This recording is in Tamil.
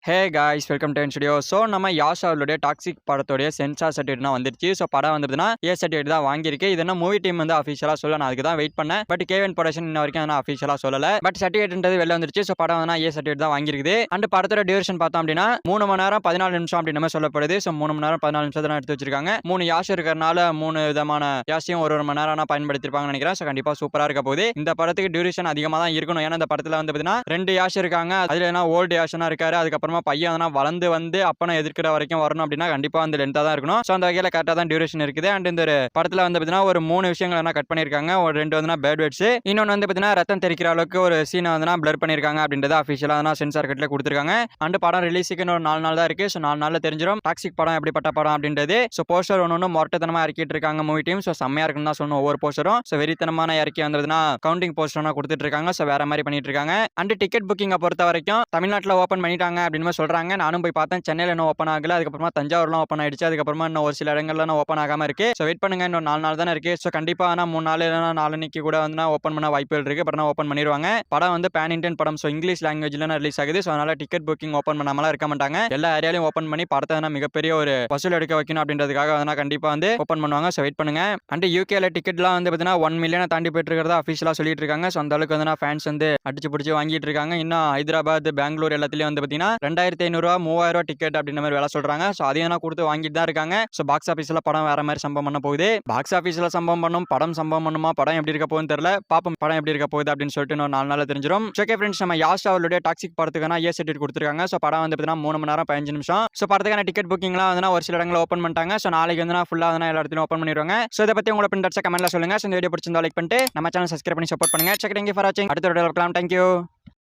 Hey guys welcome to studio. So நம்ம யாஷ் அவர்களுடைய டாக்ஸிக் படத்துடைய சென்சார் சர்டிஃபிகேட் வந்துருச்சு. ஸோ படம் வந்ததுன்னா சர்டிஃபிகேட் தான் வாங்கியிருக்கு. இது என்ன மூவி டீம் வந்து அஃபிஷியலாக சொல்ல, நான் அதுக்கு தான் வெயிட் பண்ணேன். பட் கேவன் ப்ரொடக்ஷன் இன்ன வரைக்கும் நான் அஃபிஷியலாக சொல்லலை. பட் சர்டிஃபிகேட்ன்றது வெளில வந்துருச்சு. ஸோ படம் வந்து சர்டிஃபிகேட் தான் வாங்கியிருக்குது. அண்ட் படத்தோட டியூரேஷன் பார்த்தோம் அப்படின்னா 3 மணி நேரம் 14 நிமிஷம் அப்படின்னு சொல்லப்படுது. ஸோ 3 மணி நேரம் 14 நிமிஷம் தான் எடுத்து வச்சிருக்காங்க. 3 யாஷ் இருக்கிறனால 3 விதமான யாஷையும் ஒரு மணி நேரம் பயன்படுத்திருப்பாங்கன்னு நினைக்கிறேன். ஸோ கண்டிப்பாக சூப்பராக இருக்க போகுது. இந்த படத்துக்கு டியூரேஷன் அதிகமாக தான் இருக்கணும். ஏன்னா இந்த படத்தில் வந்து பார்த்தீங்கன்னா 2 யாஷ் இருக்காங்க. அதில் என்ன ஓல்டு யாஷனா இருக்காரு. அதுக்கப்புறமா பையன் வளர்ந்து வந்து அப்பனை எதிர்க்கிற வரைக்கும் வரணும் அப்படின்னா கண்டிப்பா வந்து லென்த்தா தான் இருக்கணும். சோ அந்த வகையில கரெக்டா தான் டியூரேஷன் இருக்குது. அண்ட் இந்த படத்துல வந்து பாத்தீங்கன்னா ஒரு 3 விஷயங்கள் என்ன கட் பண்ணிருக்காங்க. ஒரு 2 வந்து பேட் வேர்ட்ஸ், இன்னொன்னு வந்து பாத்தீங்கன்னா ரத்தம் தெரிக்கிற அளவுக்கு ஒரு சீனை வந்து பிளர் பண்ணிருக்காங்க அப்படின்றத அஃபிஷியலா சென்சார் கட்ல கொடுத்திருக்காங்க. அண்ட் படம் ரிலீஸுக்கு இன்னொரு 4 நாள் தான் இருக்கு. சோ 4 நாள்ல தெரிஞ்சிடும் டாக்ஸிக் படம் எப்படிப்பட்ட படம் அப்படின்றது. சோ போஸ்டர் ஒன்னு மொரட்டத்தனமா இறக்கிட்டு இருக்காங்க மூவி டீம். சோ செம்மையா இருக்குன்னு தான் சொல்லணும் ஒவ்வொரு போஸ்டரும். சோ வெறித்தனமான இறக்கி வந்ததுன்னா கவுண்டிங் போஸ்டர்னா கொடுத்துட்டு இருக்காங்க. சோ வேற மாதிரி பண்ணிட்டு இருக்காங்க. அண்ட் டிக்கெட் புக்கிங்கை பொறுத்த வரைக்கும் தமிழ்நாட்டில் ஓப்பன் பண்ணிட்டாங்க அப்படின்னு சொல்றாங்க. நானும் போய் பார்த்தேன். சென்னையில் இன்னும் ஓப்பன் ஆகல. அதுக்கப்புறமா தஞ்சாவூர்லாம் ஓப்பன் ஆயிடுச்சு. அதுக்கப்புறமா இன்னும் ஒரு சில இடங்கள்ல ஓப்பன் ஆகாம இருக்கு. ஸோ வெயிட் பண்ணுங்க. இன்னும் 4 நாள் தானே இருக்கு. ஸோ கண்டிப்பா 3 நாள் இல்லைனா 4 கூட வந்து ஓப்பன் பண்ண வாய்ப்புகள் இருக்கு. பட் ஓப்பன் பண்ணிடுவாங்க. படம் வந்து பேன் இண்டியன் படம். ஸோ இங்கிலீஷ் லாங்குவேஜ்ல ரிலீஸ் ஆகுது. ஸோ அதனால டிக்கெட் புக்கிங் ஓப்பன் பண்ணாமலாம் இருக்க மாட்டாங்க. எல்லா ஏரியாலையும் ஓப்பன் பண்ணி படத்தை மிகப்பெரிய ஒரு வசூல் எடுக்க வைக்கணும் அப்படின்றதுக்காக வந்து கண்டிப்பா வந்து ஓப்பன் பண்ணுவாங்க. ஸோ வெயிட் பண்ணுங்க. அண்ட் யூகேல டிக்கெட்லாம் வந்து பார்த்தீங்கன்னா 1 மில்லியனை தாண்டி போயிட்டு இருக்கிறதா அஃபிஷியலா சொல்லிட்டு இருக்காங்க. ஸோ அந்த அளவுக்கு வந்து ஃபேன்ஸ் வந்து அடிச்சு பிடிச்சி வாங்கிட்டு இருக்காங்க. இன்னும் ஹைதராபாத், பெங்களூர் எல்லாத்துலயும் வந்து பார்த்தீங்கன்னா 2500 3000 டிக்கெட் அப்படின்ற மாதிரி வேலை சொல்றாங்க. சோ அதையும் கொடுத்து வாங்கிட்டு தான் இருக்காங்க. சோ பாக்ஸ் ஆபீஸ்ல படம் வேற மாதிரி சம்பவம் பண்ண போகுது. பாக்ஸ் ஆபீஸ்ல சம்பவம் பண்ணும், படம் சம்பவம் பண்ணுமா, படம் எப்படி இருக்க போகுதுன்னு தெரியல. பாப்போம் படம் எப்படி இருக்க போகுது அப்படின்னு சொல்லிட்டு இன்னும் 4 நாள்ல தெரிஞ்சிடும். ஓகே ஃப்ரெண்ட்ஸ், நம்ம யாஷ் அவர்களுடைய டாக்ஸிக் படத்துக்கான சர்டிஃபிகேட் கொடுத்திருக்காங்க. சோ படம் வந்து பார்த்தீங்கன்னா 3 மணி நேரம் 15 நிமிஷம். சோ படத்துக்கான டிக்கெட் புக்கிங்லாம் வந்து ஒரு சில இடங்களில் ஓப்பன் பண்ணிட்டாங்க. சோ நாளைக்கு வந்து ஃபுல்லா வந்து எல்லா இடத்துலயும் ஓப்பன் பண்ணிடுவாங்க. சோ இதை பத்தி உங்களோட பிரிண்டர்ஸ் கமெண்ட்ல சொல்லுங்க. சோ இந்த வீடியோ பிடிச்சிருந்தா லைக் பண்ணிட்டு நம்ம சேனல் சப்ஸ்கிரைப் பண்ணி சப்போர்ட் பண்ணுங்க. செக் தேங்க்யூ ஃபார் வாட்சிங். அடுத்த வீடியோல பார்க்கலாம். தேங்க்யூ.